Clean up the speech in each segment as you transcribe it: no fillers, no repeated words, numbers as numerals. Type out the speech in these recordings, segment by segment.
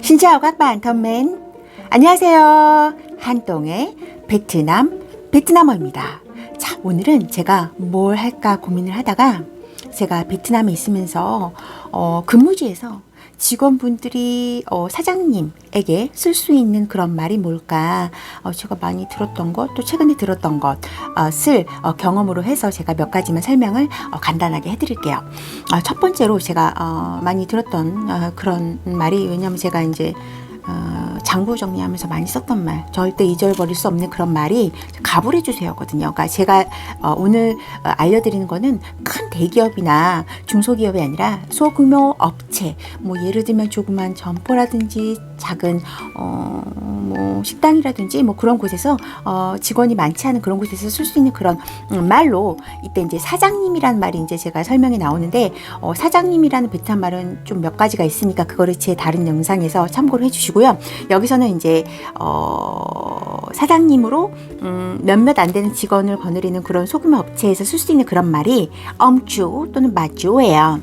Xin chào các bạn thân mến. 안녕하세요. 한동의 베트남어입니다. 자, 오늘은 제가 뭘 할까 고민을 하다가 제가 베트남에 있으면서 근무지에서 직원분들이 사장님에게 쓸 수 있는 그런 말이 뭘까 제가 많이 들었던 것, 또 최근에 들었던 것을 경험으로 해서 제가 몇 가지만 설명을 간단하게 해드릴게요. 첫 번째로 제가 많이 들었던 그런 말이, 왜냐하면 제가 이제 장부 정리하면서 많이 썼던 말, 절대 잊어버릴 수 없는 그런 말이 가불해 주세요거든요. 그러니까 제가 오늘 알려드리는 거는 큰 대기업이나 중소기업이 아니라 소규모 업체, 뭐 예를 들면 조그만 점포라든지 작은 뭐 식당이라든지 뭐 그런 곳에서 직원이 많지 않은 그런 곳에서 쓸 수 있는 그런 말로, 이때 이제 사장님이라는 말이 이제 제가 설명에 나오는데 사장님이라는 베트남 말은 좀 몇 가지가 있으니까 그거를 제 다른 영상에서 참고를 해주시고요. 여기서는 이제 사장님으로 몇몇 안 되는 직원을 거느리는 그런 소규모 업체에서 쓸 수 있는 그런 말이 엉쭈 또는 마쭈예요.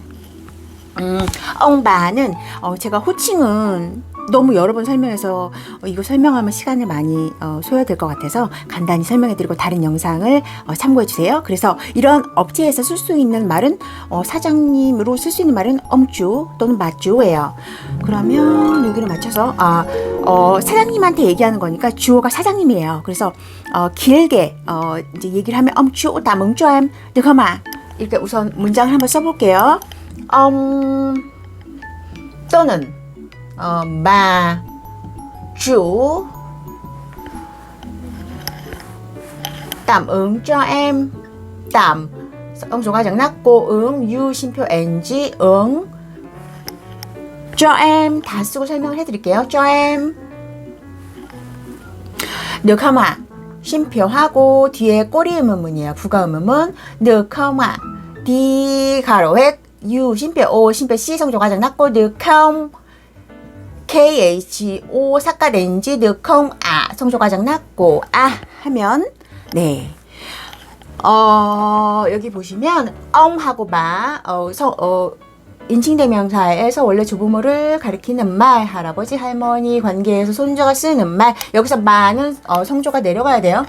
엉바는 제가 호칭은 너무 여러 번 설명해서 이거 설명하면 시간을 많이 소요될 것 같아서 간단히 설명해드리고 다른 영상을 참고해주세요. 그래서 이런 업체에서 쓸 수 있는 말은 사장님으로 쓸 수 있는 말은 엄쭈 또는 마쭈예요. 그러면 여기를 맞춰서 사장님한테 얘기하는 거니까 주어가 사장님이에요. 그래서 길게 이제 얘기를 하면 엄쭈 다 멍쭈엠 득허마, 이렇게 우선 문장을 한번 써볼게요. 또는 bà chủ tạm ứng cho em. tạm ông số 2 chẳng nát cô ứng you 심표 ng ứng cho em 다 쓰고 설명을 해드릴게요. cho em được không ạ? 심표하고 뒤에 꼬리 의문문이에요. 부가 의문문 được không ạ? đi 가로획 you 심표 o 심표 c 성조가 chẳng nát cô được không? KHO 삭가렌지 느콩 성조가 장났고 하면 네. 여기 보시면 엉하고 마 인칭대명사에서 원래 조부모를 가리키는 말, 할아버지 할머니 관계에서 손자가 쓰는 말, 여기서 마는 성조가 내려가야 돼요.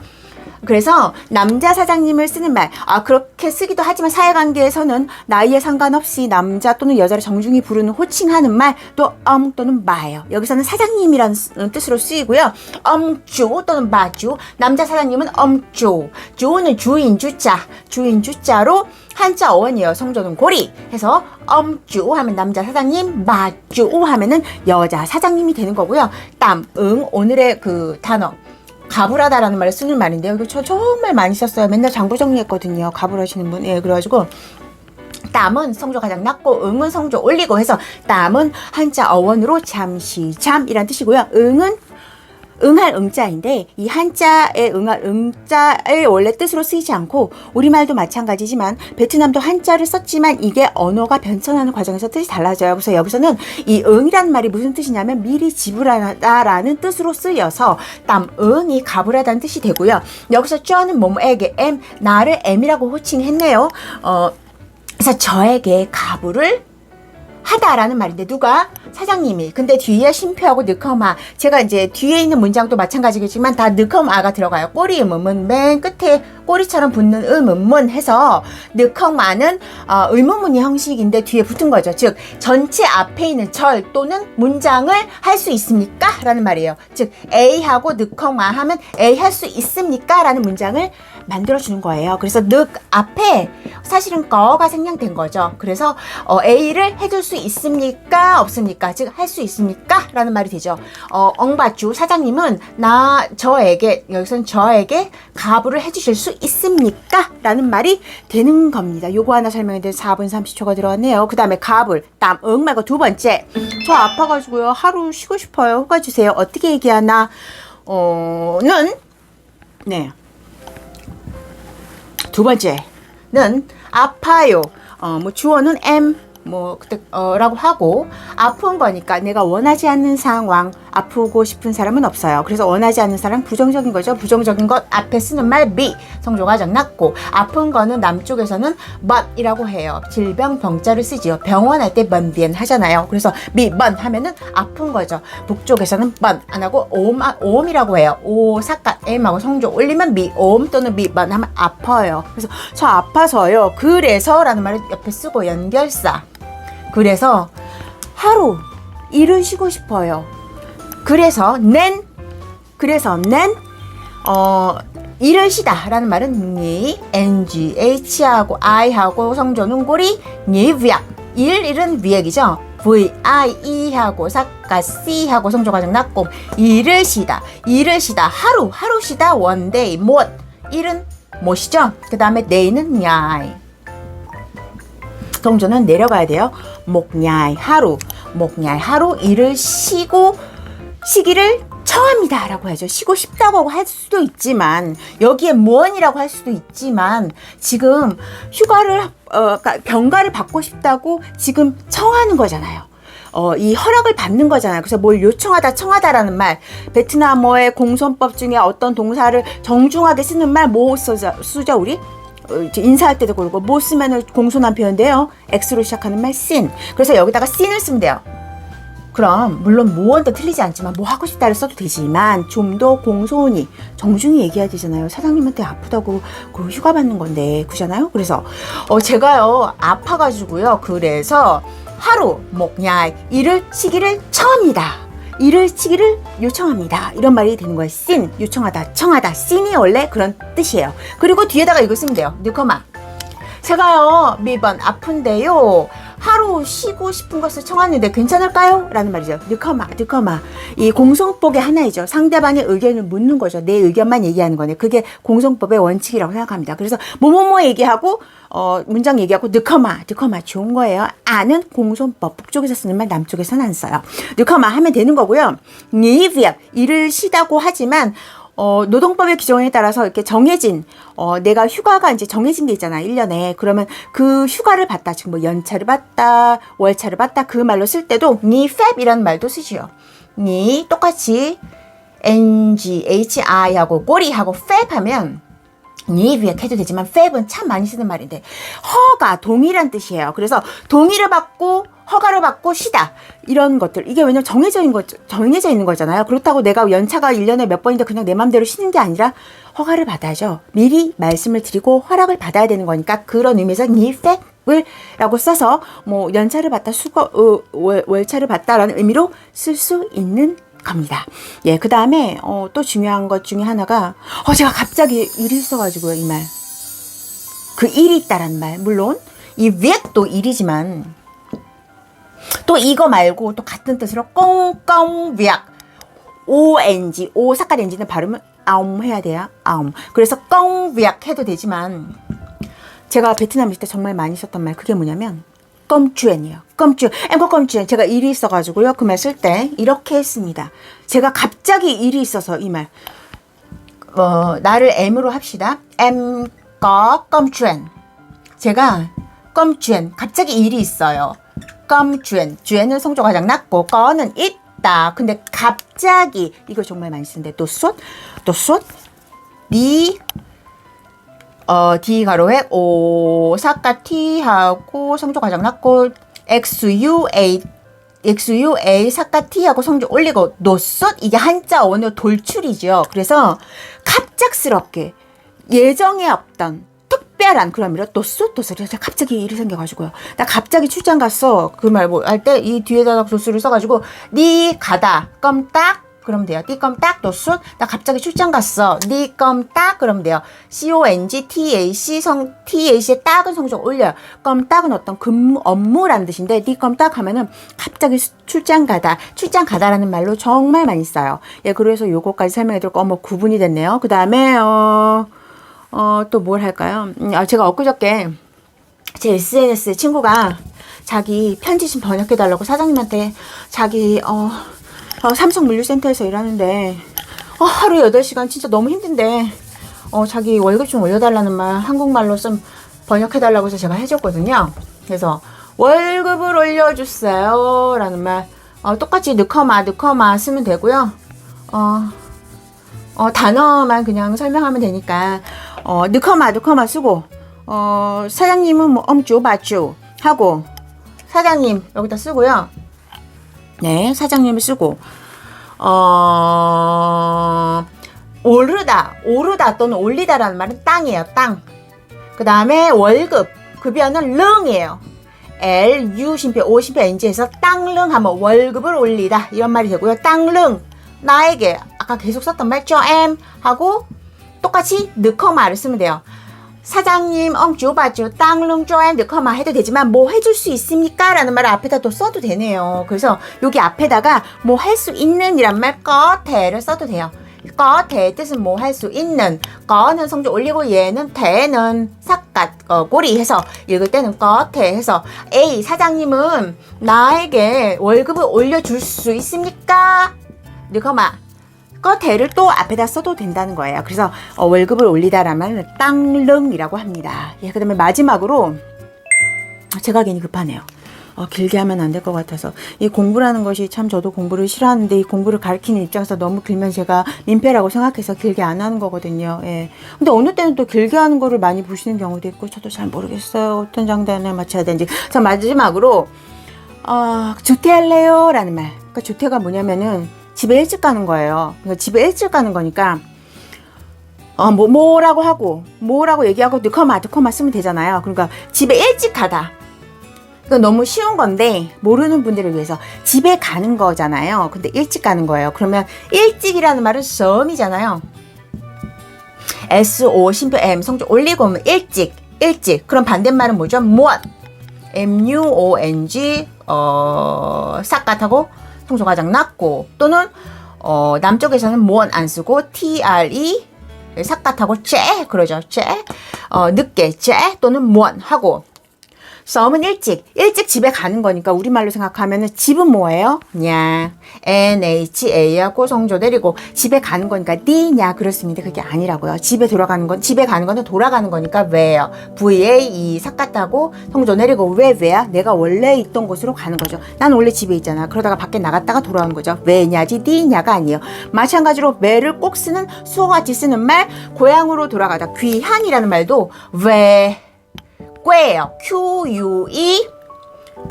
그래서 남자 사장님을 쓰는 말, 그렇게 쓰기도 하지만 사회관계에서는 나이에 상관없이 남자 또는 여자를 정중히 부르는 호칭하는 말, 또 또는 마예요. 여기서는 사장님이라는 뜻으로 쓰이고요. 엄주 또는 마주, 남자 사장님은 엄주, 주는 주인 주자, 주인 주자로 한자 어원이에요. 성조는 고리 해서 엄주 하면 남자 사장님, 마주 하면은 여자 사장님이 되는 거고요. 오늘의 그 단어 가불하다라는 말을 쓰는 말인데요. 이거 저 정말 많이 썼어요. 맨날 장부 정리했거든요. 가불하시는 분. 예, 그래가지고 땀은 성조 가장 낮고 응은 성조 올리고 해서 땀은 한자 어원으로 잠시 잠이란 뜻이고요. 응은 응할 응자인데 이 한자의 응할 응자의 원래 뜻으로 쓰이지 않고 우리말도 마찬가지지만 베트남도 한자를 썼지만 이게 언어가 변천하는 과정에서 뜻이 달라져요. 그래서 여기서는 이 응이라는 말이 무슨 뜻이냐면 미리 지불하다라는 뜻으로 쓰여서 응이 가불하다는 뜻이 되고요. 여기서 쩌는 뭐뭐에게 나를 M이라고 호칭했네요. 그래서 저에게 가불을 하다라는 말인데 누가? 사장님이. 근데 뒤에 심표하고 느컴아, 제가 이제 뒤에 있는 문장도 마찬가지겠지만 다 느컴아가 들어가요. 꼬리 의문문 맨 끝에 꼬리처럼 붙는 의문문 해서 느컴아는 의문문이 형식인데 뒤에 붙은 거죠. 즉 전체 앞에 있는 절 또는 문장을 할 수 있습니까? 라는 말이에요. 즉 A하고 느컴아 하면 A 할 수 있습니까? 라는 문장을 만들어주는 거예요. 그래서 늑 앞에 사실은 거가 생략된 거죠. 그래서 A를 해줄 수 있습니까? 없습니까? 즉 할 수 있습니까? 라는 말이 되죠. 엉바주 사장님은 저에게, 여기서는 저에게 가불을 해주실 수 있습니까? 라는 말이 되는 겁니다. 요거 하나 설명해 드린 4분 30초가 들어왔네요. 그 다음에 가불, 응 말고 두 번째, 저 아파가지고요 하루 쉬고 싶어요. 휴가 주세요. 어떻게 얘기하나? 네, 두 번째는 아파요. 뭐 주어는 M, 뭐 그때 라고 하고 아픈 거니까 내가 원하지 않는 상황 아프고 싶은 사람은 없어요. 그래서 원하지 않는 사람 부정적인 거죠. 부정적인 것 앞에 쓰는 말 be 성조가 정났고 아픈 거는 남쪽에서는 but이라고 해요. 질병 병자를 쓰지요. 병원할 때 번비엔 하잖아요. 그래서 be bon 하면은 아픈 거죠. 북쪽에서는 bon 안 하고 오음이라고 해요. 오 사까 m하고 성조 올리면 be 오음 또는 be bon 하면 아파요. 그래서 저 아파서요. 그래서라는 말을 옆에 쓰고 연결사. 그래서 하루 일을 쉬고 싶어요. 그래서 낸 일을 쉬다 라는 말은 니 NGH하고 I하고 성조는 고리 니 위약 일은 위액이죠. VIE하고 사까 C하고 성조가 정났고 일을 쉬다 하루 쉬다 원데이 못 일은 못이죠. 그 다음에 day는 냐이 성조는 내려가야 돼요. 목냐이 하루 일을 쉬기를 청합니다 라고 하죠. 쉬고 싶다고 할 수도 있지만 여기에 무언이라고 할 수도 있지만 지금 휴가를 병가를 받고 싶다고 지금 청하는 거잖아요. 이 허락을 받는 거잖아요. 그래서 뭘 요청하다 청하다라는 말 베트남어의 공손법 중에 어떤 동사를 정중하게 쓰는 말 뭐 쓰죠 우리? 인사할 때도 그러고 뭐 쓰면은 공손한 표현인데요. X로 시작하는 말 sin. 그래서 여기다가 sin을 쓰면 돼요. 그럼 물론 무언도 틀리지 않지만 뭐 하고 싶다를 써도 되지만 좀 더 공손히 정중히 얘기해야 되잖아요. 사장님한테 아프다고 그 휴가 받는 건데 그잖아요. 그래서 제가요 아파가지고요. 그래서 하루 목냐 일을 쉬기를 청합니다. 일을 치기를 요청합니다. 이런 말이 되는 거예요. sin 요청하다 청하다 sin이 원래 그런 뜻이에요. 그리고 뒤에다가 이거 쓰면 돼요. 뉴커마 제가요 매번 아픈데요 하루 쉬고 싶은 것을 청하는데 괜찮을까요? 라는 말이죠. 뉴커마 이 공성법의 하나이죠. 상대방의 의견을 묻는 거죠. 내 의견만 얘기하는 거네. 그게 공성법의 원칙이라고 생각합니다. 그래서 뭐뭐뭐 얘기하고 문장 얘기하고 뉴커마 좋은 거예요. 아는 공손법 북쪽에서 쓰는 말 남쪽에서는 안 써요. 뉴커마 하면 되는 거고요. 니비약 일을 쉬다고 하지만 노동법의 규정에 따라서 이렇게 정해진 내가 휴가가 이제 정해진 게 있잖아 1년에. 그러면 그 휴가를 받다 지금 뭐 연차를 받다 월차를 받다 그 말로 쓸 때도 니 팹이라는 말도 쓰지요. 니 똑같이 NGHI하고 꼬리하고 팹 하면 니 위에 해도 되지만 팹은 참 많이 쓰는 말인데 허가 동의란 뜻이에요. 그래서 동의를 받고 허가를 받고 쉬다 이런 것들 이게 왜냐면 정해져 있는 거잖아요. 그렇다고 내가 연차가 1년에 몇 번인데 그냥 내 맘대로 쉬는 게 아니라 허가를 받아야죠. 미리 말씀을 드리고 허락을 받아야 되는 거니까 그런 의미에서 니 팹을 라고 써서 뭐 연차를 받다 월차를 받다라는 의미로 쓸 수 있는 겁니다. 예, 그 다음에 또 중요한 것 중에 하나가 제가 갑자기 일이 있어가지고요. 이 말 그 일이 있다라는 말 물론 이 위액도 일이지만 또 이거 말고 또 같은 뜻으로 꽁꽁 위약 ONG 오 사카 렌지는 발음은 아움 해야 돼요. 아움. 그래서 꽁 위약 해도 되지만 제가 베트남 있을 때 정말 많이 썼던 말 그게 뭐냐면 껌쭈엔이에요. 껌쭈엔. 제가 일이 있어가지고요. 그 말 쓸 때 이렇게 했습니다. 제가 갑자기 일이 있어서 이 말 나를 M으로 합시다. 껌쭈엔. 제가 껌쭈엔 갑자기 일이 있어요. 껌쭈엔. 쭈엔은 성조가 가장 낮고 꺼는 있다. 근데 갑자기 이거 정말 많이 쓰는데 또 쏟 니 D 가로에 오사카 T하고 성조 가장 낮고 XUA 사카 T하고 성조 올리고 노쏟 이게 한자 원어 돌출이죠. 그래서 갑작스럽게 예정에 없던 특별한 그런 의미로 노쏟 갑자기 일이 생겨가지고요. 나 갑자기 출장 갔어. 그 말 뭐 할 때 이 뒤에다가 도수를 써가지고 니 가다 껌딱 그러면 돼요. 띠껌딱 노숫 나 갑자기 출장 갔어. 띠껌딱 그러면 돼요. CONGTAC TAC의 딱은 성적 올려요. 껌딱은 어떤 근무 업무라는 뜻인데 띠껌딱 하면은 갑자기 출장 가다라는 말로 정말 많이 써요. 예, 그래서 요거까지 설명해드렸고 어머 구분이 됐네요. 그 다음에 또 뭘 할까요? 제가 엊그저께 제 SNS에 친구가 자기 편지 좀 번역해달라고 사장님한테 자기 삼성 물류센터에서 일하는데 하루 8시간 진짜 너무 힘든데 자기 월급 좀 올려달라는 말 한국말로 좀 번역해달라고 해서 제가 해줬거든요. 그래서 월급을 올려주세요 라는 말. 똑같이 느커마 쓰면 되고요. 단어만 그냥 설명하면 되니까 느커마 쓰고 사장님은 뭐 엄쭈바쭈 하고 사장님 여기다 쓰고요. 네, 사장님을 쓰고 오르다 또는 올리다라는 말은 땅이에요. 땅. 그 다음에 월급 급여는 릉이에요. L, U, 쉼표, O, 쉼표, NG에서 땅릉 하면 월급을 올리다 이런 말이 되고요. 땅릉 나에게 아까 계속 썼던 말 쪼엠 하고 똑같이 느커마를 쓰면 돼요. 사장님 엉쭈바쭈 땅릉 쪼엠 느커마 해도 되지만 뭐 해줄 수 있습니까? 라는 말을 앞에다 또 써도 되네요. 그래서 여기 앞에다가 뭐 할 수 있는 이란 말 꺼태를 써도 돼요. 꺼태 뜻은 뭐 할 수 있는, 꺼는 성조 올리고 얘는 태는 삿갓 꼬리 해서 읽을 때는 꺼태 해서 A 사장님은 나에게 월급을 올려줄 수 있습니까? 느커마 꺼태를 또 앞에다 써도 된다는 거예요. 그래서 월급을 올리다라는 말은 땅릉이라고 합니다. 예, 그 다음에 마지막으로 제가 괜히 급하네요. 길게 하면 안 될 것 같아서. 이 공부라는 것이 참 저도 공부를 싫어하는데 이 공부를 가르치는 입장에서 너무 길면 제가 민폐라고 생각해서 길게 안 하는 거거든요. 예. 근데 어느 때는 또 길게 하는 거를 많이 보시는 경우도 있고 저도 잘 모르겠어요. 어떤 장단에 맞춰야 되는지. 자, 마지막으로 주퇴할래요? 라는 말. 그러니까 주퇴가 뭐냐면은 집에 일찍 가는 거예요. 그러니까 집에 일찍 가는 거니까 뭐라고 얘기하고 느커마 쓰면 되잖아요. 그러니까 집에 일찍 가다. 이거 너무 쉬운 건데 모르는 분들을 위해서 집에 가는 거잖아요. 근데 일찍 가는 거예요. 그러면 일찍이라는 말은 섬이잖아요. SO 쉼표 M 성조 올리고 오면 일찍. 그럼 반대말은 뭐죠? 무엇 MUONG 싹갓하고 성조 가장 낮고 또는 남쪽에서는 무언 안 쓰고 TRE 싹갓하고 째 그러죠. 째 늦게 째 또는 무언 하고 썸은 일찍 집에 가는 거니까 우리말로 생각하면은 집은 뭐예요? 냐 NHA하고 성조 내리고 집에 가는 거니까 니냐 그렇습니다. 그게 아니라고요. 집에 가는 거는 돌아가는 거니까 왜요? VA 삭같다고 성조 내리고 왜야? 내가 원래 있던 곳으로 가는 거죠. 난 원래 집에 있잖아. 그러다가 밖에 나갔다가 돌아오는 거죠. 왜냐지 니냐가 아니에요. 마찬가지로 왜를 꼭 쓰는 수어같이 쓰는 말 고향으로 돌아가다 귀향이라는 말도 왜 꾀예요. QUE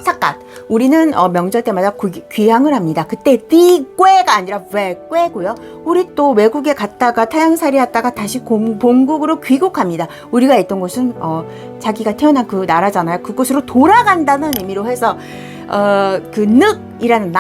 삭갓. 우리는 명절 때마다 귀향을 합니다. 그때 띠 꾀가 아니라 왜 꾀고요. 우리 또 외국에 갔다가 타향살이 했다가 다시 본국으로 귀국합니다. 우리가 있던 곳은 자기가 태어난 그 나라잖아요. 그곳으로 돌아간다는 의미로 해서 그 늑이라는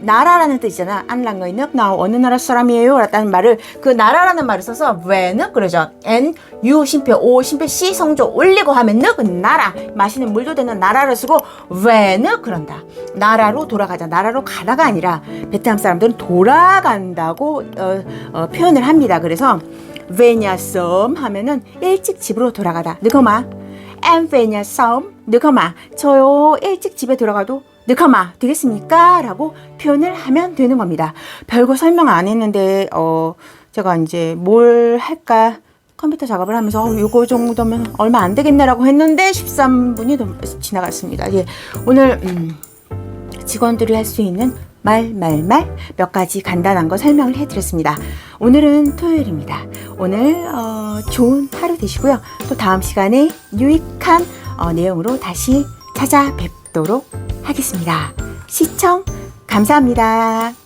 나라라는 뜻이잖아. 안랑의 늑, 나 어느 나라 사람이에요? 라는 말을 그 나라라는 말을 써서 왜 늑? 그러죠. N, U, 쉼표, O, 쉼표, C 성조 올리고 하면 늑은 나라. 마시는 물도 되는 나라를 쓰고 왜 늑? 그런다. 나라로 돌아가자. 나라로 가다가 아니라 베트남 사람들은 돌아간다고 표현을 합니다. 그래서 왜냐 썸 하면은 일찍 집으로 돌아가다. 느거마. em về nhà sớm, 느거마. 저요 일찍 집에 들어가도 느커마 되겠습니까? 라고 표현을 하면 되는 겁니다. 별거 설명 안 했는데 제가 이제 뭘 할까 컴퓨터 작업을 하면서 요거 정도면 얼마 안 되겠네라고 했는데 13분이 지나갔습니다. 예, 오늘 직원들이 할 수 있는 말 몇 가지 간단한 거 설명을 해드렸습니다. 오늘은 토요일입니다. 오늘 좋은 하루 되시고요. 또 다음 시간에 유익한 내용으로 다시 찾아뵙도록 하겠습니다. 시청 감사합니다.